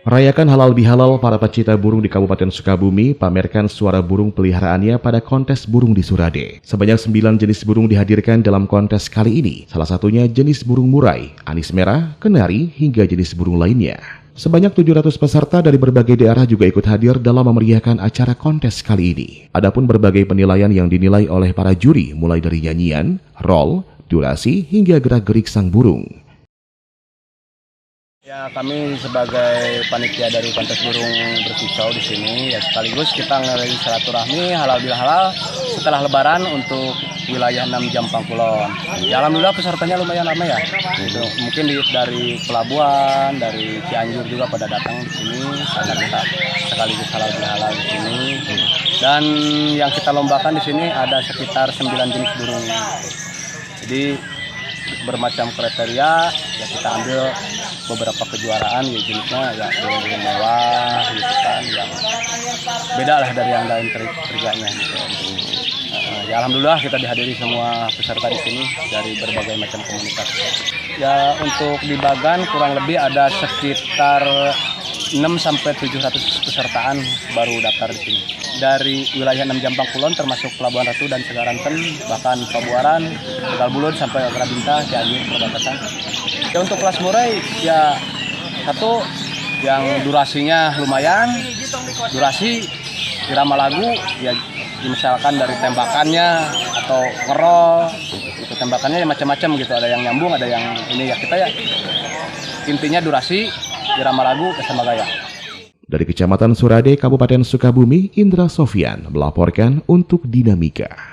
Merayakan halal bihalal, para pecinta burung di Kabupaten Sukabumi pamerkan suara burung peliharaannya pada kontes burung di Surade. Sebanyak 9 jenis burung dihadirkan dalam kontes kali ini, salah satunya jenis burung murai, anis merah, kenari, hingga jenis burung lainnya. Sebanyak 700 peserta dari berbagai daerah juga ikut hadir dalam memeriahkan acara kontes kali ini. Adapun berbagai penilaian yang dinilai oleh para juri mulai dari nyanyian, roll, durasi, hingga gerak-gerik sang burung. Ya, kami sebagai panitia dari kontes burung berkicau di sini, ya sekaligus kita ngeri silaturahmi halal bihalal setelah Lebaran untuk wilayah 6 Jampang Kulon. Ya, alhamdulillah pesertanya lumayan ramai ya. Gitu. Mungkin dari Pelabuhan, dari Cianjur juga pada datang di sini karena kita sekaligus halal bihalal di sini. Dan yang kita lombakan di sini ada sekitar 9 jenis burung. Jadi bermacam kriteria, ya kita ambil beberapa kejuaraan ya jenisnya ya burung-burung mewah gitu kan, yang beda lah dari yang lain kerjanya gitu. Ya alhamdulillah kita dihadiri semua peserta di sini dari berbagai macam komunitas. Ya untuk di Bagan kurang lebih ada sekitar 600-700 pesertaan baru daftar di sini. Dari wilayah 6 Jampang Kulon termasuk Pelabuhan Ratu dan Segaranten, bahkan Pabuaran, Tegal Bulut sampai Agrabinta, Cianjur, perbatasan. Ya untuk kelas murai ya satu yang durasinya lumayan, durasi irama lagu ya misalkan dari tembakannya atau ngerol, itu tembakannya ya macam-macam gitu, ada yang nyambung, ada yang ini ya kita ya intinya durasi, irama lagu, sama gaya. Dari Kecamatan Surade, Kabupaten Sukabumi, Indra Sofyan melaporkan untuk Dinamika.